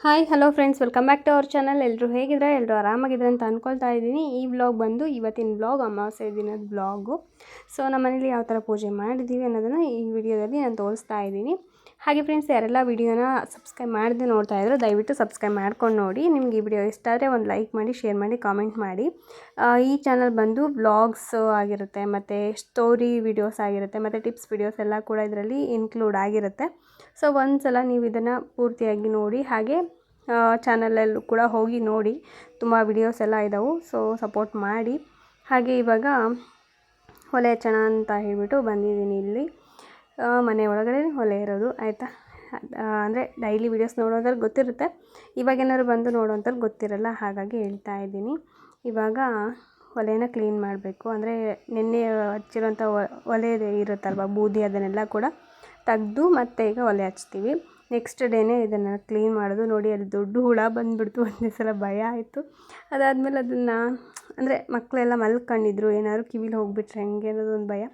Hi hello friends, welcome back to our channel. ಎಲ್ಲರೂ ಹೇಗಿದ್ರೆ ಎಲ್ಲರೂ ಆರಾಮಾಗಿದ್ರೆ ಅಂತ ಅಂದ್ಕೊಳ್ತಾ ಇದ್ದೀನಿ. ಈ ವ್ಲಾಗ್ ಬಂದು ಇವತ್ತಿನ ವ್ಲಾಗ್ ಅಮಾವಾಸ್ಯೆ ದಿನದ ವ್ಲಾಗು. ಸೊ ನಮ್ಮ ಮನೇಲಿ ಯಾವ ಥರ ಪೂಜೆ ಮಾಡಿದ್ದೀವಿ ಅನ್ನೋದನ್ನು ಈ ವಿಡಿಯೋದಲ್ಲಿ ನಾನು ತೋರಿಸ್ತಾ ಇದ್ದೀನಿ. ಹಾಗೆ ಫ್ರೆಂಡ್ಸ್, ಯಾರೆಲ್ಲ ವಿಡಿಯೋನ ಸಬ್ಸ್ಕ್ರೈಬ್ ಮಾಡದೆ ನೋಡ್ತಾ ಇದ್ರು ದಯವಿಟ್ಟು ಸಬ್ಸ್ಕ್ರೈಬ್ ಮಾಡ್ಕೊಂಡು ನೋಡಿ. ನಿಮಗೆ ಈ ವಿಡಿಯೋ ಇಷ್ಟ ಆದರೆ ಒಂದು ಲೈಕ್ ಮಾಡಿ, ಶೇರ್ ಮಾಡಿ, ಕಾಮೆಂಟ್ ಮಾಡಿ. ಈ ಚಾನಲ್ ಬಂದು ವ್ಲಾಗ್ಸ್ ಆಗಿರುತ್ತೆ, ಮತ್ತು ಸ್ಟೋರಿ ವಿಡಿಯೋಸ್ ಆಗಿರುತ್ತೆ, ಮತ್ತು ಟಿಪ್ಸ್ ವಿಡಿಯೋಸ್ ಎಲ್ಲ ಕೂಡ ಇದರಲ್ಲಿ ಇನ್ಕ್ಲೂಡ್ ಆಗಿರುತ್ತೆ. ಸೊ ಒಂದು ಸಲ ನೀವು ಇದನ್ನು ಪೂರ್ತಿಯಾಗಿ ನೋಡಿ. ಹಾಗೆ ಚಾನಲಲ್ಲೂ ಕೂಡ ಹೋಗಿ ನೋಡಿ, ತುಂಬ ವಿಡಿಯೋಸ್ ಎಲ್ಲ ಇದ್ದಾವೆ. ಸೊ ಸಪೋರ್ಟ್ ಮಾಡಿ. ಹಾಗೆ ಇವಾಗ ಒಲೆ ಹಚ್ಚೋಣ ಅಂತ ಹೇಳಿಬಿಟ್ಟು ಬಂದಿದ್ದೀನಿ. ಇಲ್ಲಿ ಮನೆ ಒಳಗಡೆ ಒಲೆ ಇರೋದು ಆಯಿತಾ. ಅಂದರೆ ಡೈಲಿ ವೀಡಿಯೋಸ್ ನೋಡೋದ್ರಲ್ಲಿ ಗೊತ್ತಿರುತ್ತೆ, ಇವಾಗೇನಾದ್ರು ಬಂದು ನೋಡೋಂಥದ್ದು ಗೊತ್ತಿರಲ್ಲ, ಹಾಗಾಗಿ ಹೇಳ್ತಾ ಇದ್ದೀನಿ. ಇವಾಗ ಒಲೆನ ಕ್ಲೀನ್ ಮಾಡಬೇಕು. ಅಂದರೆ ನಿನ್ನೆ ಹಚ್ಚಿರೋಂಥ ಒಲೆ ಇರುತ್ತಲ್ವ, ಬೂದಿ, ಅದನ್ನೆಲ್ಲ ಕೂಡ ತೆಗೆದು ಮತ್ತೆ ಈಗ ಒಲೆ ಹಚ್ತೀವಿ. ನೆಕ್ಸ್ಟ್ ಡೇನೇ ಇದನ್ನು ಕ್ಲೀನ್ ಮಾಡೋದು. ನೋಡಿ, ಅಲ್ಲಿ ದೊಡ್ಡ ಹುಳ ಬಂದುಬಿಡ್ತು. ಒಂದೇ ಸಲ ಭಯ ಆಯಿತು. ಅದಾದಮೇಲೆ ಅದನ್ನು ಅಂದರೆ ಮಕ್ಕಳೆಲ್ಲ ಮಲ್ಕೊಂಡಿದ್ರು, ಏನಾದ್ರು ಕಿವಿಲಿ ಹೋಗಿಬಿಟ್ರೆ ಹೆಂಗೆ ಅನ್ನೋದು ಒಂದು ಭಯ.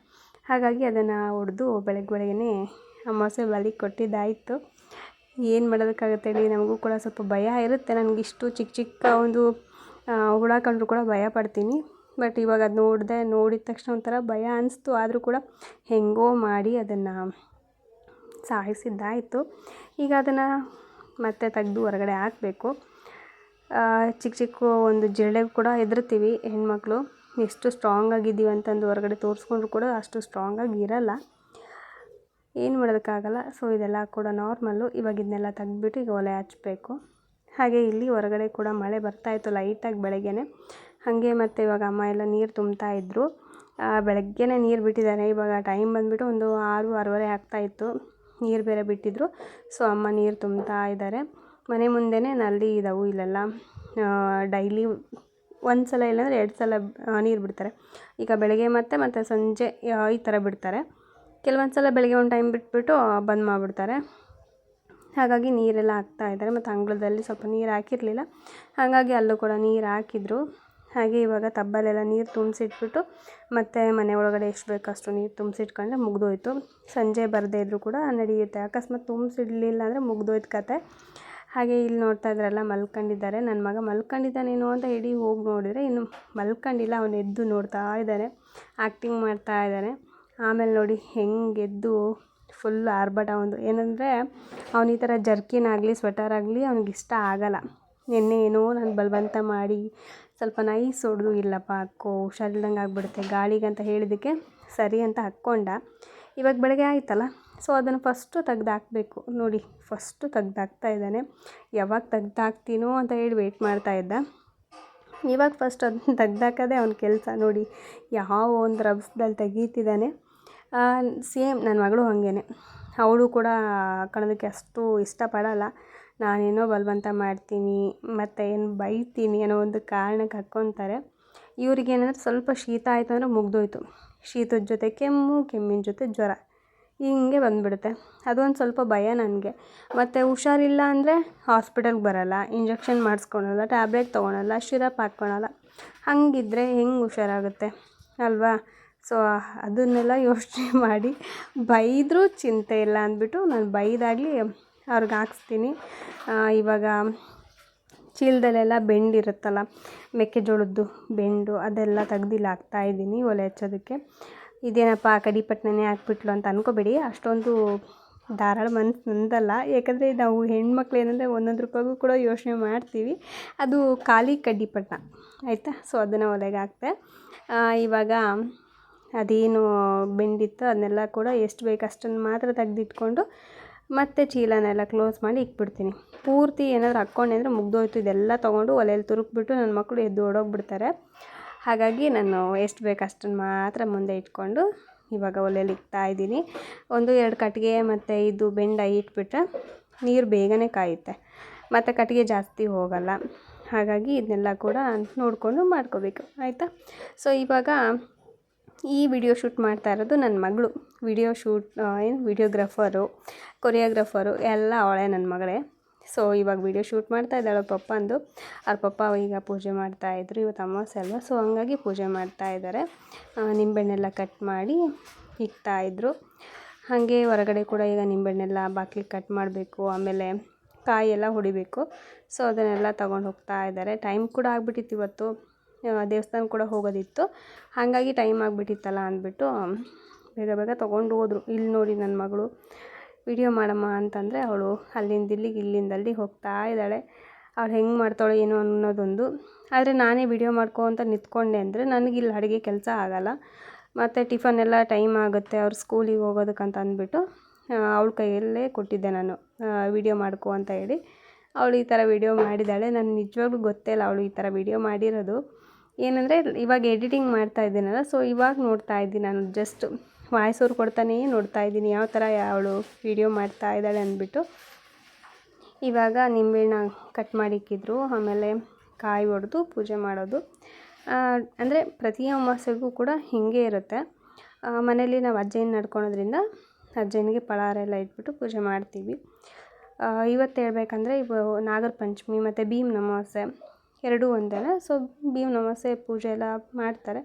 ಹಾಗಾಗಿ ಅದನ್ನು ಹೊಡೆದು ಬೆಳಗ್ಗೆನೇ ಅಮಾವಾಸ್ಯೆ ಬಲಿಗೆ ಕೊಟ್ಟಿದ್ದಾಯಿತು. ಏನು ಮಾಡೋದಕ್ಕಾಗುತ್ತೆ ಹೇಳಿ, ನಮಗೂ ಕೂಡ ಸ್ವಲ್ಪ ಭಯ ಇರುತ್ತೆ. ನನಗಿಷ್ಟು ಚಿಕ್ಕ ಚಿಕ್ಕ ಒಂದು ಹುಳ ಕಂಡ್ರೂ ಕೂಡ ಭಯ ಪಡ್ತೀನಿ. ಬಟ್ ಇವಾಗ ಅದು ನೋಡಿದ ತಕ್ಷಣ ಒಂಥರ ಭಯ ಅನಿಸ್ತು. ಆದರೂ ಕೂಡ ಹೆಂಗೋ ಮಾಡಿ ಅದನ್ನು ಸಾಯಿಸಿದ್ದಾಯಿತು. ಈಗ ಅದನ್ನು ಮತ್ತೆ ತೆಗೆದು ಹೊರಗಡೆ ಹಾಕಬೇಕು. ಚಿಕ್ಕ ಚಿಕ್ಕ ಒಂದು ಜಿರಳೆಗೆ ಕೂಡ ಹೆದರ್ತೀವಿ ಹೆಣ್ಮಕ್ಳು. ಎಷ್ಟು ಸ್ಟ್ರಾಂಗ್ ಆಗಿದ್ದೀವಿ ಅಂತಂದು ಹೊರಗಡೆ ತೋರಿಸ್ಕೊಂಡ್ರು ಕೂಡ ಅಷ್ಟು ಸ್ಟ್ರಾಂಗಾಗಿ ಇರಲ್ಲ, ಏನು ಮಾಡೋದಕ್ಕಾಗಲ್ಲ. ಸೊ ಇದೆಲ್ಲ ಕೂಡ ನಾರ್ಮಲ್ಲು. ಇವಾಗ ಇದನ್ನೆಲ್ಲ ತೆಗೆದ್ಬಿಟ್ಟು ಈಗ ಒಲೆ ಹಚ್ಚಬೇಕು. ಹಾಗೆ ಇಲ್ಲಿ ಹೊರಗಡೆ ಕೂಡ ಮಳೆ ಬರ್ತಾಯಿತ್ತು ಲೈಟಾಗಿ ಬೆಳಗ್ಗೆನೆ. ಹಾಗೆ ಮತ್ತು ಇವಾಗ ಅಮ್ಮ ಎಲ್ಲ ನೀರು ತುಂಬ್ತಾಯಿದ್ರು. ಬೆಳಗ್ಗೆನೇ ನೀರು ಬಿಟ್ಟಿದ್ದಾರೆ. ಇವಾಗ ಟೈಮ್ ಬಂದುಬಿಟ್ಟು ಒಂದು 6-6:30 ಆಗ್ತಾಯಿತ್ತು. ನೀರು ಬೇರೆ ಬಿಟ್ಟಿದ್ರು. ಸೊ ಅಮ್ಮ ನೀರು ತುಂಬ್ತಾ ಇದ್ದಾರೆ. ಮನೆ ಮುಂದೆನೇ ನಲ್ಲಿ ಇದ್ದಾವೆ. ಇಲ್ಲೆಲ್ಲ ಡೈಲಿ ಒಂದು ಸಲ ಇಲ್ಲಾಂದರೆ 2 ಸಲ ನೀರು ಬಿಡ್ತಾರೆ. ಈಗ ಬೆಳಗ್ಗೆ ಮತ್ತು ಸಂಜೆ ಈ ಥರ ಬಿಡ್ತಾರೆ. ಕೆಲವೊಂದು ಸಲ ಬೆಳಗ್ಗೆ ಒಂದು ಟೈಮ್ ಬಿಟ್ಬಿಟ್ಟು ಬಂದ್ ಮಾಡಿಬಿಡ್ತಾರೆ. ಹಾಗಾಗಿ ನೀರೆಲ್ಲ ಹಾಕ್ತಾಯಿದ್ದಾರೆ. ಮತ್ತು ಅಂಗಳದಲ್ಲಿ ಸ್ವಲ್ಪ ನೀರು ಹಾಕಿರಲಿಲ್ಲ, ಹಾಗಾಗಿ ಅಲ್ಲೂ ಕೂಡ ನೀರು ಹಾಕಿದ್ರು. ಹಾಗೆ ಇವಾಗ ಟಬ್ಬಲ್ಲೆಲ್ಲ ನೀರು ತುಂಬಿಸಿಟ್ಬಿಟ್ಟು ಮತ್ತು ಮನೆ ಒಳಗಡೆ ಎಷ್ಟು ಬೇಕೋ ಅಷ್ಟು ನೀರು ತುಂಬಿಸಿಟ್ಕೊಂಡ್ರೆ ಮುಗಿದೋಯ್ತು. ಸಂಜೆ ಬರದೇ ಇದ್ದರೂ ಕೂಡ ನಡೆಯುತ್ತೆ. ಅಕಸ್ಮಾತ್ ತುಂಬಿಸಿಡಲಿಲ್ಲ ಅಂದರೆ ಮುಗಿದೋಯ್ತು ಕತೆ. ಹಾಗೆ ಇಲ್ಲಿ ನೋಡ್ತಾ ಇದ್ರಲ್ಲ, ಮಲ್ಕೊಂಡಿದ್ದಾರೆ. ನನ್ನ ಮಗ ಮಲ್ಕೊಂಡಿದ್ದಾನೇನೋ ಅಂತ ಹೇಳಿ ಹೋಗಿ ನೋಡಿದರೆ ಇನ್ನು ಮಲ್ಕೊಂಡಿಲ್ಲ, ಅವನು ಎದ್ದು ನೋಡ್ತಾ ಇದ್ದಾನೆ, ಆ್ಯಕ್ಟಿಂಗ್ ಮಾಡ್ತಾ ಇದ್ದಾನೆ. ಆಮೇಲೆ ನೋಡಿ ಹೆಂಗೆ ಎದ್ದು ಫುಲ್ ಆರ್ಭಟ. ಒಂದು ಏನಂದರೆ ಅವನು ಈ ಥರ ಜರ್ಕಿನ್ ಆಗಲಿ ಸ್ವೆಟರ್ ಆಗಲಿ ಅವ್ನಿಗೆ ಇಷ್ಟ ಆಗಲ್ಲ. ನಿನ್ನೆ ಏನೋ ನಾನು ಬಲವಂತ ಮಾಡಿ ಸ್ವಲ್ಪ ನೈಸ್ ಹೊಡೆದು, ಇಲ್ಲಪ್ಪ ಹಾಕ್ಕೋ ಹುಷಾರಿಲ್ದಂಗೆ ಆಗಿಬಿಡುತ್ತೆ ಗಾಳಿಗಂತ ಹೇಳಿದ್ದಕ್ಕೆ ಸರಿ ಅಂತ ಹಾಕ್ಕೊಂಡ. ಇವಾಗ ಬೆಳಗ್ಗೆ ಆಯ್ತಲ್ಲ, ಸೊ ಅದನ್ನು ಫಸ್ಟು ತೆಗ್ದಾಕಬೇಕು. ನೋಡಿ ಫಸ್ಟು ತೆಗ್ದಾಕ್ತಾ ಇದ್ದಾನೆ. ಯಾವಾಗ ತೆಗ್ದಾಕ್ತೀನೋ ಅಂತ ಹೇಳಿ ವೆಯ್ಟ್ ಮಾಡ್ತಾಯಿದ್ದ. ಇವಾಗ ಫಸ್ಟ್ ಅದನ್ನ ತೆಗ್ದಾಕೋದೇ ಅವ್ನ ಕೆಲಸ. ನೋಡಿ ಯಾವ ಒಂದು ರಭಸದಲ್ಲಿ ತೆಗೀತಿದ್ದಾನೆ. ಸೇಮ್ ನನ್ನ ಮಗಳು ಹಾಗೇನೆ. ಅವಳು ಕೂಡ ಹಾಕೊಳ್ಳೋದಕ್ಕೆ ಅಷ್ಟು ಇಷ್ಟಪಡಲ್ಲ. ನಾನೇನೋ ಬಲವಂತ ಮಾಡ್ತೀನಿ ಮತ್ತು ಏನು ಬೈತೀನಿ ಅನ್ನೋ ಒಂದು ಕಾರಣಕ್ಕೆ ಹಾಕ್ಕೊತಾರೆ. ಇವ್ರಿಗೇನಂದ್ರೆ ಸ್ವಲ್ಪ ಶೀತ ಆಯಿತು ಅಂದರೆ ಮುಗ್ದೋಯ್ತು. ಶೀತದ ಜೊತೆ ಕೆಮ್ಮು, ಕೆಮ್ಮಿನ ಜೊತೆ ಜ್ವರ, ಹಿಂಗೆ ಬಂದುಬಿಡುತ್ತೆ. ಅದೊಂದು ಸ್ವಲ್ಪ ಭಯ ನನಗೆ. ಮತ್ತು ಹುಷಾರಿಲ್ಲ ಅಂದರೆ ಹಾಸ್ಪಿಟಲ್ಗೆ ಬರೋಲ್ಲ, ಇಂಜೆಕ್ಷನ್ ಮಾಡಿಸ್ಕೊಳಲ್ಲ, ಟ್ಯಾಬ್ಲೆಟ್ ತೊಗೊಳಲ್ಲ, ಶಿರಪ್ ಹಾಕ್ಕೊಳಲ್ಲ. ಹಾಗಿದ್ರೆ ಹೆಂಗೆ ಹುಷಾರಾಗುತ್ತೆ ಅಲ್ವಾ? ಸೊ ಅದನ್ನೆಲ್ಲ ಯೋಚನೆ ಮಾಡಿ ಬೈದರೂ ಚಿಂತೆ ಇಲ್ಲ ಅಂದ್ಬಿಟ್ಟು ನಾನು ಬೈದಾಗಲಿ ಅವ್ರಿಗೆ ಹಾಕ್ಸ್ತೀನಿ. ಇವಾಗ ಚೀಲದಲ್ಲೆಲ್ಲ ಬೆಂಡಿರುತ್ತಲ್ಲ, ಮೆಕ್ಕೆಜೋಳದ್ದು ಬೆಂಡು, ಅದೆಲ್ಲ ತೆಗ್ದಿಲ್ಲಿ ಹಾಕ್ತಾಯಿದ್ದೀನಿ ಒಲೆ ಹಚ್ಚೋದಕ್ಕೆ. ಇದೇನಪ್ಪ ಕಡಿಪಟ್ಟಣನೇ ಹಾಕ್ಬಿಟ್ಲು ಅಂತ ಅಂದ್ಕೋಬೇಡಿ, ಅಷ್ಟೊಂದು ಧಾರಾಳ ಮನಸ್ಸು ನಂದಲ್ಲ. ಯಾಕಂದರೆ ನಾವು ಹೆಣ್ಮಕ್ಳು ಏನಂದರೆ ಒಂದೊಂದು ರೂಪಾಯಿಗೂ ಕೂಡ ಯೋಚನೆ ಮಾಡ್ತೀವಿ. ಅದು ಖಾಲಿ ಕಡ್ಡಿಪಟ್ಟಣ ಆಯಿತಾ. ಸೊ ಅದನ್ನು ಒಲೆಗೆ ಹಾಕ್ತೆ. ಇವಾಗ ಅದೇನು ಬೆಂಡಿತ್ತು ಅದನ್ನೆಲ್ಲ ಕೂಡ ಎಷ್ಟು ಬೇಕು ಅಷ್ಟನ್ನು ಮಾತ್ರ ತೆಗೆದಿಟ್ಕೊಂಡು ಮತ್ತು ಚೀಲನೆಲ್ಲ ಕ್ಲೋಸ್ ಮಾಡಿ ಇಕ್ಬಿಡ್ತೀನಿ. ಪೂರ್ತಿ ಏನಾದರೂ ಹಾಕ್ಕೊಂಡೆ ಅಂದರೆ ಮುಗ್ದೋಯ್ತು. ಇದೆಲ್ಲ ತೊಗೊಂಡು ಒಲೆಯಲ್ಲಿ ತುರುಕ್ಬಿಟ್ಟು ನನ್ನ ಮಕ್ಕಳು ಎದ್ದು ಓಡೋಗ್ಬಿಡ್ತಾರೆ. ಹಾಗಾಗಿ ನಾನು ಎಷ್ಟು ಬೇಕು ಅಷ್ಟನ್ನು ಮಾತ್ರ ಮುಂದೆ ಇಟ್ಕೊಂಡು ಇವಾಗ ಒಲೆಯಲ್ಲಿ ಇಕ್ತಾಯಿದ್ದೀನಿ. 1-2 ಕಟ್ಟಿಗೆ ಮತ್ತು ಇದು ಬೆಂಡ ಇಟ್ಬಿಟ್ರೆ ನೀರು ಬೇಗನೆ ಕಾಯುತ್ತೆ ಮತ್ತು ಕಟ್ಟಿಗೆ ಜಾಸ್ತಿ ಹೋಗಲ್ಲ. ಹಾಗಾಗಿ ಇದನ್ನೆಲ್ಲ ಕೂಡ ನೋಡಿಕೊಂಡು ಮಾಡ್ಕೋಬೇಕು ಆಯಿತಾ. ಸೊ ಇವಾಗ ಈ ವಿಡಿಯೋ ಶೂಟ್ ಮಾಡ್ತಾ ಇರೋದು ನನ್ನ ಮಗಳು. ವಿಡಿಯೋಗ್ರಾಫರು, ಕೊರಿಯೋಗ್ರಾಫರು ಎಲ್ಲ ಅವಳೇ, ನನ್ನ ಮಗಳೇ. ಸೊ ಇವಾಗ ವಿಡಿಯೋ ಶೂಟ್ ಮಾಡ್ತಾ ಇದ್ದಾಳೆ ಪಪ್ಪಂದು. ಅವ್ರ ಪಪ್ಪ ಈಗ ಪೂಜೆ ಮಾಡ್ತಾಯಿದ್ರು. ಇವತ್ತು ಅಮಾವಾಸ್ಯೆ ಅಲ್ವಾ, ಸೊ ಹಂಗಾಗಿ ಪೂಜೆ ಮಾಡ್ತಾಯಿದ್ದಾರೆ. ನಿಂಬೆಹಣ್ಣೆಲ್ಲ ಕಟ್ ಮಾಡಿ ಇಕ್ತಾಯಿದ್ರು. ಹಾಗೆ ಹೊರಗಡೆ ಕೂಡ ಈಗ ನಿಂಬೆಹಣ್ಣೆಲ್ಲ ಬಾಗಿಲಿಗೆ ಕಟ್ ಮಾಡಬೇಕು. ಆಮೇಲೆ ಕಾಯಿ ಎಲ್ಲ ಹೊಡಿಬೇಕು. ಸೊ ಅದನ್ನೆಲ್ಲ ತೊಗೊಂಡು ಹೋಗ್ತಾ ಇದ್ದಾರೆ. ಟೈಮ್ ಕೂಡ ಆಗಿಬಿಟ್ಟಿತ್ತು ಇವತ್ತು, ದೇವಸ್ಥಾನ ಕೂಡ ಹೋಗೋದಿತ್ತು. ಹಾಗಾಗಿ ಟೈಮ್ ಆಗಿಬಿಟ್ಟಿತ್ತಲ್ಲ ಅಂದ್ಬಿಟ್ಟು ಬೇಗ ಬೇಗ ತೊಗೊಂಡು ಹೋದರು. ಇಲ್ಲಿ ನೋಡಿ ನನ್ನ ಮಗಳು ವಿಡಿಯೋ ಮಾಡಮ್ಮ ಅಂತಂದರೆ ಅವಳು ಅಲ್ಲಿಂದ ಇಲ್ಲಿಗೆ ಇಲ್ಲಿಂದ ಅಲ್ಲಿಗೆ ಹೋಗ್ತಾ ಇದ್ದಾಳೆ. ಅವಳು ಹೆಂಗೆ ಮಾಡ್ತಾಳೆ ಏನೋ ಅನ್ನೋದೊಂದು. ಆದರೆ ನಾನೇ ವಿಡಿಯೋ ಮಾಡ್ಕೊ ಅಂತ ನಿಂತ್ಕೊಂಡೆ ಅಂದರೆ ನನಗಿಲ್ಲಿ ಅಡುಗೆ ಕೆಲಸ ಆಗೋಲ್ಲ, ಮತ್ತು ಟಿಫನ್ ಎಲ್ಲ ಟೈಮ್ ಆಗುತ್ತೆ ಅವ್ರು ಸ್ಕೂಲಿಗೆ ಹೋಗೋದಕ್ಕಂತ ಅಂದ್ಬಿಟ್ಟು ಅವಳ ಕೈಯಲ್ಲೇ ಕೊಟ್ಟಿದ್ದೆ ನಾನು ವಿಡಿಯೋ ಮಾಡ್ಕೊ ಅಂತ ಹೇಳಿ. ಅವಳು ಈ ಥರ ವಿಡಿಯೋ ಮಾಡಿದ್ದಾಳೆ. ನನಗೆ ನಿಜವಾಗ್ಲೂ ಗೊತ್ತೇ ಇಲ್ಲ ಅವಳು ಈ ಥರ ವಿಡಿಯೋ ಮಾಡಿರೋದು. ಏನಂದರೆ ಇವಾಗ ಎಡಿಟಿಂಗ್ ಮಾಡ್ತಾ ಇದ್ದೀನಲ್ಲ, ಸೊ ಇವಾಗ ನೋಡ್ತಾ ಇದ್ದೀನಿ ನಾನು. ಜಸ್ಟ್ ವಾಯ್ಸ್ ಓವರ್ ಕೊಡ್ತಾನೇ ನೋಡ್ತಾ ಇದ್ದೀನಿ ಯಾವ ಥರ ಅವಳು ವಿಡಿಯೋ ಮಾಡ್ತಾ ಇದ್ದಾಳೆ ಅಂದ್ಬಿಟ್ಟು. ಇವಾಗ ನಿಂಬೆಹಣ್ಣ ಕಟ್ ಮಾಡಿಕ್ಕಿದ್ರು, ಆಮೇಲೆ ಕಾಯಿ ಹೊಡೆದು ಪೂಜೆ ಮಾಡೋದು. ಅಂದರೆ ಪ್ರತಿ ಅಮಾವಾಸ್ಯೆಗೂ ಕೂಡ ಹೀಗೆ ಇರುತ್ತೆ. ಮನೇಲಿ ನಾವು ಅಜ್ಜಯ್ಯನ ನಡ್ಕೊಳೋದ್ರಿಂದ ಅಜ್ಜಯ್ಯನಿಗೆ ಫಳಾರ ಎಲ್ಲ ಇಟ್ಬಿಟ್ಟು ಪೂಜೆ ಮಾಡ್ತೀವಿ. ಇವತ್ತು ಹೇಳ್ಬೇಕಂದ್ರೆ ನಾಗರ ಪಂಚಮಿ ಮತ್ತು ಭೀಮನ ಅಮಾವಾಸ್ಯೆ ಎರಡೂ ಒಂದೇ. ಸೊ ಭೀಮನ ಅಮಾವಾಸ್ಯೆ ಪೂಜೆ ಎಲ್ಲ ಮಾಡ್ತಾರೆ.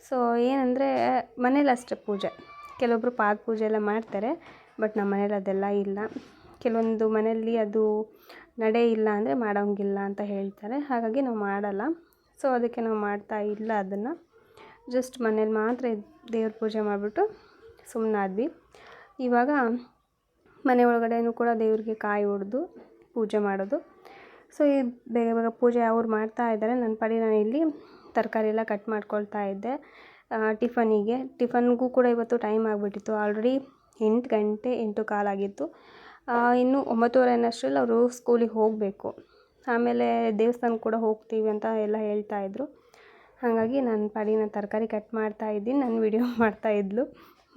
ಸೊ ಏನಂದರೆ ಮನೇಲಿ ಅಷ್ಟೇ ಪೂಜೆ, ಕೆಲವೊಬ್ಬರು ಪಾದ ಪೂಜೆ ಎಲ್ಲ ಮಾಡ್ತಾರೆ, ಬಟ್ ನಮ್ಮ ಮನೇಲಿ ಅದೆಲ್ಲ ಇಲ್ಲ. ಕೆಲವೊಂದು ಮನೆಯಲ್ಲಿ ಅದು ನಡೆ ಇಲ್ಲ ಅಂದರೆ ಮಾಡೋಂಗಿಲ್ಲ ಅಂತ ಹೇಳ್ತಾರೆ, ಹಾಗಾಗಿ ನಾವು ಮಾಡಲ್ಲ. ಸೊ ಅದಕ್ಕೆ ನಾವು ಮಾಡ್ತಾ ಇಲ್ಲ ಅದನ್ನು. ಜಸ್ಟ್ ಮನೇಲಿ ಮಾತ್ರ ದೇವ್ರ ಪೂಜೆ ಮಾಡಿಬಿಟ್ಟು ಸುಮ್ಮನಾದ್ವಿ. ಇವಾಗ ಮನೆ ಒಳಗಡೆನೂ ಕೂಡ ದೇವ್ರಿಗೆ ಕಾಯಿ ಹೊಡೆದು ಪೂಜೆ ಮಾಡೋದು. ಸೊ ಈ ಬೇಗ ಬೇಗ ಪೂಜೆ ಅವ್ರು ಮಾಡ್ತಾ ಇದ್ದಾರೆ. ನನ್ನ ಪಾಡಿಗೆ ನಾನು ಇಲ್ಲಿ ತರಕಾರಿ ಎಲ್ಲ ಕಟ್ ಮಾಡ್ಕೊಳ್ತಾ ಇದ್ದೆ ಟಿಫನ್ಗೂ ಕೂಡ ಇವತ್ತು ಟೈಮ್ ಆಗಿಬಿಟ್ಟಿತ್ತು. ಆಲ್ರೆಡಿ 8 ಗಂಟೆ 8:15 ಆಗಿತ್ತು. ಇನ್ನು 9:30 ಅಷ್ಟರಲ್ಲಿ ಅವರು ಸ್ಕೂಲಿಗೆ ಹೋಗಬೇಕು. ಆಮೇಲೆ ದೇವಸ್ಥಾನಕ್ಕೆ ಕೂಡ ಹೋಗ್ತೀವಿ ಅಂತ ಎಲ್ಲ ಹೇಳ್ತಾಯಿದ್ರು. ಹಾಗಾಗಿ ನನ್ನ ಪಾಡಿಗೆ ನಾನು ತರಕಾರಿ ಕಟ್ ಮಾಡ್ತಾ ಇದ್ದೀನಿ. ನಾನು ವಿಡಿಯೋ ಮಾಡ್ತಾಯಿದ್ಲು.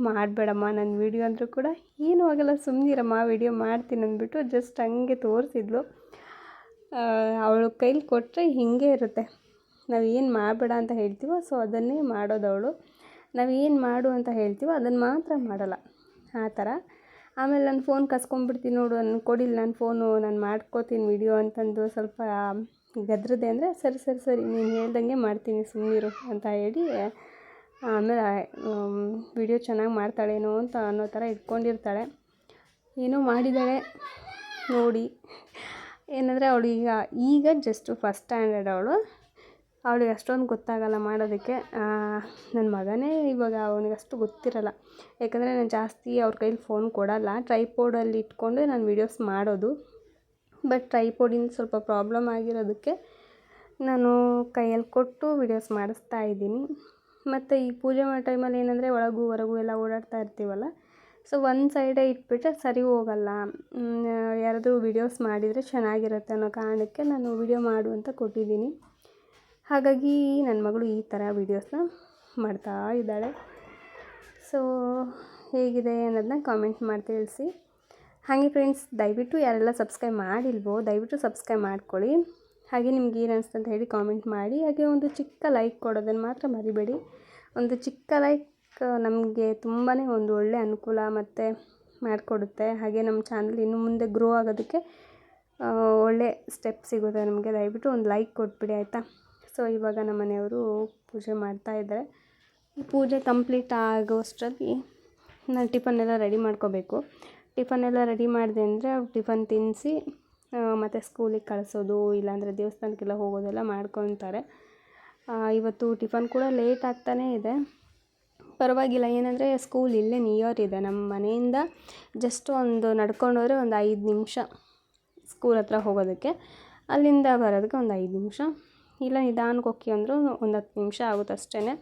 ಮಾಡಬೇಡಮ್ಮ ನನ್ನ ವಿಡಿಯೋ ಅಂದರೂ ಕೂಡ ಏನೂ ಆಗೋಲ್ಲ ಸುಮ್ಮನಿರಮ್ಮ ವಿಡಿಯೋ ಮಾಡ್ತೀನಿ ಅಂದ್ಬಿಟ್ಟು ಜಸ್ಟ್ ಹಂಗೆ ತೋರಿಸಿದ್ಲು. ಅವಳು ಕೈಲಿ ಕೊಟ್ಟರೆ ಹೀಗೆ ಇರುತ್ತೆ. ನಾವು ಏನು ಮಾಡಬೇಡ ಅಂತ ಹೇಳ್ತೀವೋ ಸೊ ಅದನ್ನೇ ಮಾಡೋದವಳು. ನಾವು ಏನು ಮಾಡು ಅಂತ ಹೇಳ್ತೀವೋ ಅದನ್ನು ಮಾತ್ರ ಮಾಡಲ್ಲ, ಆ ಥರ. ಆಮೇಲೆ ನಾನು ಫೋನ್ ಕಸ್ಕೊಂಡ್ಬಿಡ್ತೀನಿ ನೋಡು, ನಾನು ಕೊಡಿಲ್ಲ ನನ್ನ ಫೋನು, ನಾನು ಮಾಡ್ಕೋತೀನಿ ವಿಡಿಯೋ ಅಂತಂದು ಸ್ವಲ್ಪ ಗದ್ರದೆ ಅಂದರೆ ಸರಿ ನೀನು ಹೇಳ್ದಂಗೆ ಮಾಡ್ತೀನಿ ಸುಮ್ಮನಿರು ಅಂತ ಹೇಳಿ ಆಮೇಲೆ ವಿಡಿಯೋ ಚೆನ್ನಾಗಿ ಮಾಡ್ತಾಳೇನೋ ಅಂತ ಅನ್ನೋ ಥರ ಇಟ್ಕೊಂಡಿರ್ತಾಳೆ. ಏನೋ ಮಾಡಿದ್ದಾಳೆ ನೋಡಿ. ಏನಂದರೆ ಅವಳು ಈಗ ಜಸ್ಟ್ ಫಸ್ಟ್ ಸ್ಟ್ಯಾಂಡರ್ಡ್ ಅವಳಿಗೆ ಅಷ್ಟೊಂದು ಗೊತ್ತಾಗಲ್ಲ ಮಾಡೋದಕ್ಕೆ. ನನ್ನ ಮಗನೇ ಇವಾಗ ಅವನಿಗೆ ಅಷ್ಟು ಗೊತ್ತಿರಲ್ಲ, ಯಾಕಂದರೆ ನಾನು ಜಾಸ್ತಿ ಅವ್ರ ಕೈಲಿ ಫೋನ್ ಕೊಡಲ್ಲ. ಟ್ರೈಪೋಡಲ್ಲಿ ಇಟ್ಕೊಂಡು ನಾನು ವೀಡಿಯೋಸ್ ಮಾಡೋದು. ಬಟ್ ಟ್ರೈಪೋಡಿಂದ ಸ್ವಲ್ಪ ಪ್ರಾಬ್ಲಮ್ ಆಗಿರೋದಕ್ಕೆ ನಾನು ಕೈಯಲ್ಲಿ ಕೊಟ್ಟು ವೀಡಿಯೋಸ್ ಮಾಡಿಸ್ತಾ ಇದ್ದೀನಿ. ಮತ್ತು ಈ ಪೂಜೆ ಮಾಡೋ ಟೈಮಲ್ಲಿ ಏನಂದರೆ ಒಳಗೂ ಹೊರಗೂ ಎಲ್ಲ ಓಡಾಡ್ತಾ ಇರ್ತೀವಲ್ಲ, ಸೊ ಒಂದು ಸೈಡೇ ಇಟ್ಬಿಟ್ರೆ ಸರಿ ಹೋಗಲ್ಲ. ಯಾರಾದರೂ ವೀಡಿಯೋಸ್ ಮಾಡಿದರೆ ಚೆನ್ನಾಗಿರುತ್ತೆ ಅನ್ನೋ ಕಾರಣಕ್ಕೆ ನಾನು ವೀಡಿಯೋ ಮಾಡು ಅಂತ ಕೊಟ್ಟಿದ್ದೀನಿ. ಹಾಗಾಗಿ ನನ್ನ ಮಗಳು ಈ ಥರ ವೀಡಿಯೋಸ್ನ ಮಾಡ್ತಾ ಇದ್ದಾಳೆ. ಸೊ ಹೇಗಿದೆ ಅನ್ನೋದನ್ನ ಕಾಮೆಂಟ್ ಮಾಡಿ ತಿಳಿಸಿ. ಹಾಗೆ ಫ್ರೆಂಡ್ಸ್, ದಯವಿಟ್ಟು ಯಾರೆಲ್ಲ ಸಬ್ಸ್ಕ್ರೈಬ್ ಮಾಡಿಲ್ವೋ ದಯವಿಟ್ಟು ಸಬ್ಸ್ಕ್ರೈಬ್ ಮಾಡ್ಕೊಳ್ಳಿ. ಹಾಗೆ ನಿಮ್ಗೆ ಏನು ಅನಿಸ್ತು ಅಂತ ಹೇಳಿ ಕಾಮೆಂಟ್ ಮಾಡಿ. ಹಾಗೆ ಒಂದು ಚಿಕ್ಕ ಲೈಕ್ ಕೊಡೋದನ್ನು ಮಾತ್ರ ಮರಿಬೇಡಿ. ಒಂದು ಚಿಕ್ಕ ಲೈಕ್ ನಮಗೆ ತುಂಬಾ ಒಂದು ಒಳ್ಳೆ ಅನುಕೂಲ ಮತ್ತು ಮಾಡಿಕೊಡುತ್ತೆ. ಹಾಗೆ ನಮ್ಮ ಚಾನಲ್ ಇನ್ನು ಮುಂದೆ ಗ್ರೋ ಆಗೋದಕ್ಕೆ ಒಳ್ಳೆ ಸ್ಟೆಪ್ ಸಿಗುತ್ತೆ ನಮಗೆ. ದಯವಿಟ್ಟು ಒಂದು ಲೈಕ್ ಕೊಟ್ಬಿಡಿ ಆಯಿತಾ. ಸೊ ಇವಾಗ ನಮ್ಮ ಮನೆಯವರು ಪೂಜೆ ಮಾಡ್ತಾ ಇದ್ದಾರೆ. ಪೂಜೆ ಕಂಪ್ಲೀಟ್ ಆಗೋಷ್ಟರಲ್ಲಿ ನಾನು ಟಿಫನ್ನೆಲ್ಲ ರೆಡಿ ಮಾಡ್ಕೋಬೇಕು. ಟಿಫನ್ನೆಲ್ಲ ರೆಡಿ ಮಾಡಿದೆ ಅಂದರೆ ಅವ್ರು ಟಿಫನ್ ತಿನ್ನಿಸಿ ಮತ್ತು ಸ್ಕೂಲಿಗೆ ಕಳಿಸೋದು, ಇಲ್ಲಾಂದರೆ ದೇವಸ್ಥಾನಕ್ಕೆಲ್ಲ ಹೋಗೋದೆಲ್ಲ ಮಾಡ್ಕೊತಾರೆ. ಇವತ್ತು ಟಿಫನ್ ಕೂಡ ಲೇಟ್ ಆಗ್ತಾನೇ ಇದೆ. ಪರವಾಗಿಲ್ಲ, ಏನಂದರೆ ಸ್ಕೂಲ್ ಇಲ್ಲೇ ನಿಯರ್ ಇದೆ. ನಮ್ಮ ಮನೆಯಿಂದ ಜಸ್ಟ್ ಒಂದು ನಡ್ಕೊಂಡೋದ್ರೆ ಒಂದು 5 ನಿಮಿಷ ಸ್ಕೂಲ್ ಹತ್ರ ಹೋಗೋದಕ್ಕೆ, ಅಲ್ಲಿಂದ ಬರೋದಕ್ಕೆ ಒಂದು 5 ನಿಮಿಷ, ಇಲ್ಲ ನಿಧಾನಕ್ಕೆ ಹೋಗಿ ಅಂದರೂ ಒಂದು 10 ನಿಮಿಷ ಆಗುತ್ತೆ ಅಷ್ಟೇ.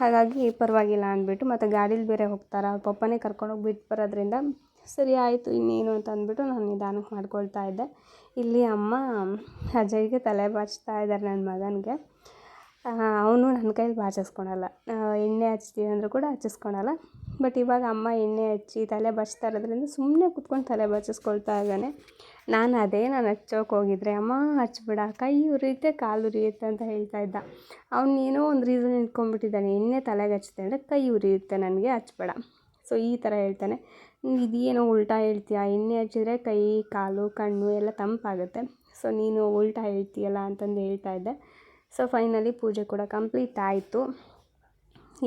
ಹಾಗಾಗಿ ಪರವಾಗಿಲ್ಲ ಅಂದ್ಬಿಟ್ಟು, ಮತ್ತು ಗಾಡೀಲಿ ಬೇರೆ ಹೋಗ್ತಾರೆ, ಅವ್ರ ಪಪ್ಪನೇ ಕರ್ಕೊಂಡೋಗಿ ಬಿಟ್ಟು ಬರೋದ್ರಿಂದ ಸರಿ ಆಯಿತು ಇನ್ನೇನು ಅಂತ ಅಂದ್ಬಿಟ್ಟು ನಾನು ನಿಧಾನಕ್ಕೆ ಮಾಡ್ಕೊಳ್ತಾ ಇದ್ದೆ. ಇಲ್ಲಿ ಅಮ್ಮ ಅಜಯ್ಗೆ ತಲೆ ಬಾಚ್ತಾ ಇದ್ದಾರೆ ನನ್ನ ಮಗನಿಗೆ. ಅವನು ನನ್ನ ಕೈಲಿ ಬಾಚಿಸ್ಕೊಳಲ್ಲ, ಎಣ್ಣೆ ಹಚ್ತೀವಿ ಅಂದರೂ ಕೂಡ ಹಚ್ಚಿಸ್ಕೊಳಲ್ಲ. ಬಟ್ ಇವಾಗ ಅಮ್ಮ ಎಣ್ಣೆ ಹಚ್ಚಿ ತಲೆ ಬಾಚ್ತಾ ಇರೋದ್ರಿಂದ ಸುಮ್ಮನೆ ಕೂತ್ಕೊಂಡು ತಲೆ ಬಾಚಿಸ್ಕೊಳ್ತಾ ಇದ್ದಾನೆ. ನಾನು ಹಚ್ಚೋಕೆ ಹೋಗಿದ್ರೆ ಅಮ್ಮ ಹಚ್ಬಿಡ, ಕೈ ಉರಿಯುತ್ತೆ ಕಾಲು ಉರಿಯುತ್ತೆ ಅಂತ ಹೇಳ್ತಾ ಇದ್ದ. ಏನೋ ಒಂದು ರೀಸನ್ ಇಟ್ಕೊಂಡ್ಬಿಟ್ಟಿದ್ದಾನೆ, ಎಣ್ಣೆ ತಲೆಗೆ ಹಚ್ಚಿದೆ ಅಂದರೆ ಕೈ ಉರಿಯುತ್ತೆ ನನಗೆ ಹಚ್ಬೇಡ. ಸೊ ಈ ಥರ ಹೇಳ್ತಾನೆ. ಇದೇನೋ ಉಲ್ಟಾ ಹೇಳ್ತೀಯ, ಎಣ್ಣೆ ಹಚ್ಚಿದ್ರೆ ಕೈ ಕಾಲು ಕಣ್ಣು ಎಲ್ಲ ತಂಪಾಗುತ್ತೆ, ಸೊ ನೀನು ಉಲ್ಟಾ ಹೇಳ್ತೀಯಲ್ಲ ಅಂತಂದು ಹೇಳ್ತಾ ಇದ್ದೆ. ಸೊ ಫೈನಲಿ ಪೂಜೆ ಕೂಡ ಕಂಪ್ಲೀಟ್ ಆಯಿತು.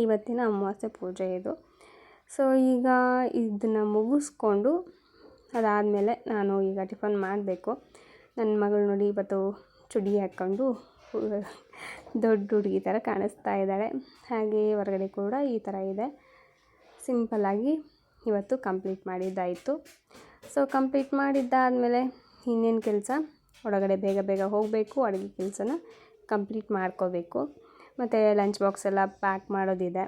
ಇವತ್ತಿನ ಅಮಾವಾಸ್ಯೆ ಪೂಜೆ ಇದು. ಸೊ ಈಗ ಇದನ್ನು ಮುಗಿಸ್ಕೊಂಡು ಅದಾದಮೇಲೆ ನಾನು ಈಗ ಟಿಫನ್ ಮಾಡಬೇಕು. ನನ್ನ ಮಗಳು ನೋಡಿ ಇವತ್ತು ಚುಡಿ ಹಾಕ್ಕೊಂಡು ದೊಡ್ಡ ಹುಡುಗಿ ಥರ ಕಾಣಿಸ್ತಾ ಇದ್ದಾಳೆ. ಹಾಗೆ ಹೊರಗಡೆ ಕೂಡ ಈ ಥರ ಇದೆ. ಸಿಂಪಲ್ಲಾಗಿ ಇವತ್ತು ಕಂಪ್ಲೀಟ್ ಮಾಡಿದ್ದಾಯಿತು. ಸೊ ಕಂಪ್ಲೀಟ್ ಮಾಡಿದ್ದಾದಮೇಲೆ ಇನ್ನೇನು ಕೆಲಸ, ಒಳಗಡೆ ಬೇಗ ಬೇಗ ಹೋಗಬೇಕು, ಅಡುಗೆ ಕೆಲಸನ ಕಂಪ್ಲೀಟ್ ಮಾಡ್ಕೋಬೇಕು. ಮತ್ತು ಲಂಚ್ ಬಾಕ್ಸ್ ಎಲ್ಲ ಪ್ಯಾಕ್ ಮಾಡೋದಿದೆ.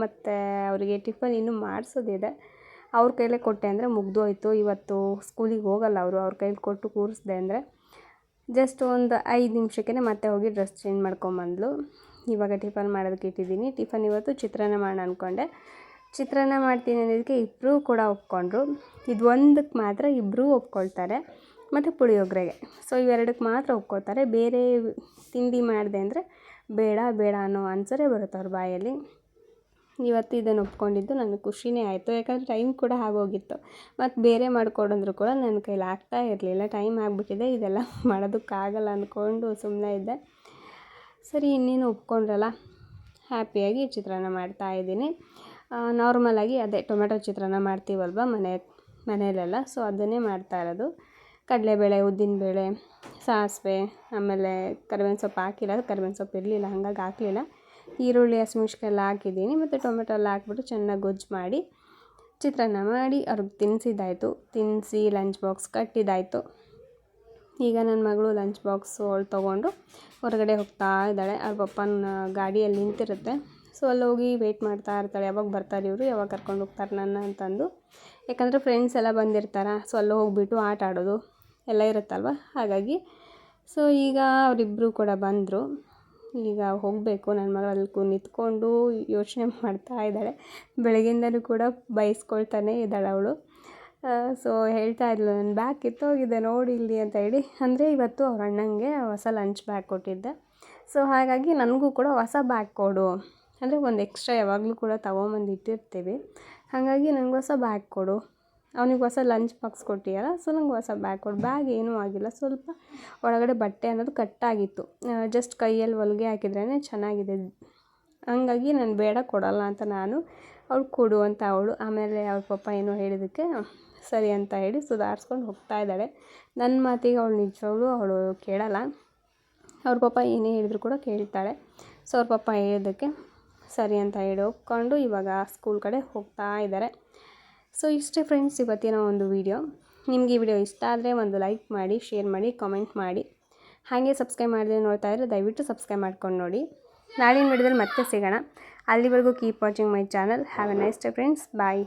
ಮತ್ತು ಅವರಿಗೆ ಟಿಫನ್ ಇನ್ನೂ ಮಾಡಿಸೋದಿದೆ. ಅವ್ರ ಕೈಲೇ ಕೊಟ್ಟೆ ಅಂದರೆ ಮುಗ್ದೋಯ್ತು. ಇವತ್ತು ಸ್ಕೂಲಿಗೆ ಹೋಗಲ್ಲ ಅವರು. ಅವ್ರ ಕೈಲಿ ಕೊಟ್ಟು ಕೂರಿಸ್ದೆ ಅಂದರೆ ಜಸ್ಟ್ ಒಂದು 5 ನಿಮಿಷಕ್ಕೆ ಮತ್ತೆ ಹೋಗಿ ಡ್ರೆಸ್ ಚೇಂಜ್ ಮಾಡ್ಕೊಂಬಂದ್ಲು. ಇವಾಗ ಟಿಫನ್ ಮಾಡೋದಕ್ಕೆ ಇಟ್ಟಿದ್ದೀನಿ. ಟಿಫನ್ ಇವತ್ತು ಚಿತ್ರಾನ್ನ ಮಾಡೋಣ ಅಂದ್ಕೊಂಡೆ. ಚಿತ್ರಾನ್ನ ಮಾಡ್ತೀನಿ ಅನ್ನೋದಕ್ಕೆ ಇಬ್ಬರೂ ಕೂಡ ಒಪ್ಕೊಂಡ್ರು. ಇದು ಒಂದಕ್ಕೆ ಮಾತ್ರ ಇಬ್ಬರೂ ಒಪ್ಕೊಳ್ತಾರೆ, ಮತ್ತು ಪುಳಿಯೋಗರೆಗೆ. ಸೊ ಇವೆರಡಕ್ಕೆ ಮಾತ್ರ ಒಪ್ಕೊಳ್ತಾರೆ. ಬೇರೆ ತಿಂಡಿ ಮಾಡಿದೆ ಅಂದರೆ ಬೇಡ ಬೇಡ ಅನ್ನೋ ಆನ್ಸರೇ ಬರುತ್ತೆ ಅವ್ರ ಬಾಯಲ್ಲಿ. ಇವತ್ತು ಇದನ್ನು ಒಪ್ಕೊಂಡಿದ್ದು ನನಗೆ ಖುಷಿನೇ ಆಯಿತು. ಯಾಕಂದರೆ ಟೈಮ್ ಕೂಡ ಆಗೋಗಿತ್ತು. ಮತ್ತು ಬೇರೆ ಮಾಡಿಕೊಡಂದ್ರು ಕೂಡ ನನ್ನ ಕೈಲಿ ಆಗ್ತಾ ಇರಲಿಲ್ಲ. ಟೈಮ್ ಆಗಿಬಿಟ್ಟಿದೆ, ಇದೆಲ್ಲ ಮಾಡೋದಕ್ಕಾಗಲ್ಲ ಅಂದ್ಕೊಂಡು ಸುಮ್ಮನೆ ಇದ್ದೆ. ಸರಿ ಇನ್ನೇನು ಒಪ್ಕೊಂಡ್ರಲ್ಲ, ಹ್ಯಾಪಿಯಾಗಿ ಚಿತ್ರಾನ್ನ ಮಾಡ್ತಾಯಿದ್ದೀನಿ. ನಾರ್ಮಲಾಗಿ ಅದೇ ಟೊಮೆಟೊ ಚಿತ್ರಾನ್ನ ಮಾಡ್ತೀವಲ್ವ ಮನೆಯಲ್ಲೆಲ್ಲ, ಸೊ ಅದನ್ನೇ ಮಾಡ್ತಾ ಇರೋದು. ಕಡಲೆಬೇಳೆ, ಉದ್ದಿನಬೇಳೆ, ಸಾಸಿವೆ, ಆಮೇಲೆ ಕರಿಬೇವಿನ ಸೊಪ್ಪು ಹಾಕಿಲ್ಲ. ಕರಿಬೇವಿನ ಸೊಪ್ಪು ಇರಲಿಲ್ಲ, ಹಾಗಾಗಿ ಹಾಕಲಿಲ್ಲ. ಈರುಳ್ಳಿ, ಹಸಿಮೆಣ್ಸಿನ್ಕಾಯಿ ಹಾಕಿದ್ದೀನಿ. ಮತ್ತು ಟೊಮೆಟೊ ಎಲ್ಲ ಹಾಕ್ಬಿಟ್ಟು ಚೆನ್ನಾಗಿ ಗೊಜ್ಜು ಮಾಡಿ ಚಿತ್ರಾನ್ನ ಮಾಡಿ ಅವ್ರಿಗೆ ತಿನ್ನಿಸಿದ್ದಾಯಿತು. ತಿನ್ನಿಸಿ ಲಂಚ್ ಬಾಕ್ಸ್ ಕಟ್ಟಿದ್ದಾಯಿತು. ಈಗ ನನ್ನ ಮಗಳು ಲಂಚ್ ಬಾಕ್ಸು ಅವಳು ತೊಗೊಂಡು ಹೊರಗಡೆ ಹೋಗ್ತಾ ಇದ್ದಾಳೆ. ಅವ್ರ ಪಪ್ಪನ ಗಾಡಿಯಲ್ಲಿ ನಿಂತಿರುತ್ತೆ. ಸೊ ಅಲ್ಲಿ ಹೋಗಿ ವೆಯ್ಟ್ ಮಾಡ್ತಾ ಇರ್ತಾಳೆ, ಯಾವಾಗ ಬರ್ತಾರೆ ಇವರು, ಯಾವಾಗ ಕರ್ಕೊಂಡು ಹೋಗ್ತಾರೆ ನನ್ನ ಅಂತಂದು. ಯಾಕಂದರೆ ಫ್ರೆಂಡ್ಸ್ ಎಲ್ಲ ಬಂದಿರ್ತಾರೆ. ಸೊ ಅಲ್ಲಿ ಹೋಗಿಬಿಟ್ಟು ಆಟ ಆಡೋದು ಎಲ್ಲ ಇರುತ್ತಲ್ವ, ಹಾಗಾಗಿ. ಸೊ ಈಗ ಅವರಿಬ್ಬರು ಕೂಡ ಬಂದರು. ಈಗ ಹೋಗಬೇಕು. ನನ್ನ ಮಗಳು ಅಲ್ಲಿ ನಿಂತ್ಕೊಂಡು ಯೋಚನೆ ಮಾಡ್ತಾ ಇದ್ದಾಳೆ. ಬೆಳಗ್ಗಿಂದನೂ ಕೂಡ ಬೈಸ್ಕೊಳ್ತಾನೆ ಇದ್ದಾಳೆ ಅವಳು. ಸೊ ಹೇಳ್ತಾ ಇದ್ಲು, ನನ್ನ ಬ್ಯಾಗ್ ಕಿತ್ತೋಗಿದೆ ನೋಡಿ ಇಲ್ಲಿ ಅಂತ ಹೇಳಿ. ಅಂದರೆ ಇವತ್ತು ಅವ್ರ ಅಣ್ಣಂಗೆ ಹೊಸ ಲಂಚ್ ಬ್ಯಾಗ್ ಕೊಟ್ಟಿದ್ದೆ. ಸೊ ಹಾಗಾಗಿ ನನಗೂ ಕೂಡ ಹೊಸ ಬ್ಯಾಗ್ ಕೊಡು, ಅಂದರೆ ಒಂದು ಎಕ್ಸ್ಟ್ರಾ ಯಾವಾಗಲೂ ಕೂಡ ತೊಗೊಂಬಂದು ಇಟ್ಟಿರ್ತೀವಿ. ಹಾಗಾಗಿ ನನಗೆ ಹೊಸ ಬ್ಯಾಗ್ ಕೊಡು. ಅವನಿಗೆ ಹೊಸ ಲಂಚ್ ಬಾಕ್ಸ್ ಕೊಟ್ಟಿಯಲ್ಲ, ಸೊ ನಂಗೆ ಹೊಸ ಬ್ಯಾಗ್ ಕೊಡು. ಬ್ಯಾಗ್ ಏನೂ ಆಗಿಲ್ಲ, ಸ್ವಲ್ಪ ಒಳಗಡೆ ಬಟ್ಟೆ ಅನ್ನೋದು ಕಟ್ಟಾಗಿತ್ತು. ಜಸ್ಟ್ ಕೈಯಲ್ಲಿ ಹೊಲಿಗೆ ಹಾಕಿದ್ರೇ ಚೆನ್ನಾಗಿದೆ. ಹಂಗಾಗಿ ನಾನು ಬೇಡ ಕೊಡಲ್ಲ ಅಂತ ನಾನು, ಅವಳು ಕೊಡು ಅಂತ ಅವಳು. ಆಮೇಲೆ ಅವ್ರ ಪಪ್ಪ ಏನೋ ಹೇಳಿದ್ದಕ್ಕೆ ಸರಿ ಅಂತ ಹೇಳಿ ಸುಧಾರಿಸ್ಕೊಂಡು ಹೋಗ್ತಾ ಇದ್ದಾಳೆ. ನನ್ನ ಮಾತಿಗೆ ಅವಳು ಕೇಳಲ್ಲ. ಅವ್ರ ಪಪ್ಪ ಏನೇ ಹೇಳಿದ್ರು ಕೂಡ ಕೇಳ್ತಾಳೆ. ಸೊ ಅವ್ರ ಪಪ್ಪ ಹೇಳಿದ್ದಕ್ಕೆ ಸರಿ ಅಂತ ಹೇಳಿ ಒಪ್ಕೊಂಡು ಇವಾಗ ಸ್ಕೂಲ್ ಕಡೆ ಹೋಗ್ತಾ ಇದ್ದಾರೆ. ಸೊ ಇಷ್ಟೇ ಫ್ರೆಂಡ್ಸ್ ಇವತ್ತಿನ ಒಂದು ವಿಡಿಯೋ. ನಿಮಗೆ ಈ ವಿಡಿಯೋ ಇಷ್ಟ ಆದರೆ ಒಂದು ಲೈಕ್ ಮಾಡಿ, ಶೇರ್ ಮಾಡಿ, ಕಾಮೆಂಟ್ ಮಾಡಿ. ಹಾಗೆ ಸಬ್ಸ್ಕ್ರೈಬ್ ಮಾಡಿದ್ರೆ ನೋಡ್ತಾ ಇದ್ದರೆ ದಯವಿಟ್ಟು ಸಬ್ಸ್ಕ್ರೈಬ್ ಮಾಡ್ಕೊಂಡು ನೋಡಿ. ನಾಳಿನ ವಿಡಿಯೋದಲ್ಲಿ ಮತ್ತೆ ಸಿಗೋಣ. ಅಲ್ಲಿವರೆಗೂ keep watching my channel. Have a nice day friends. Bye.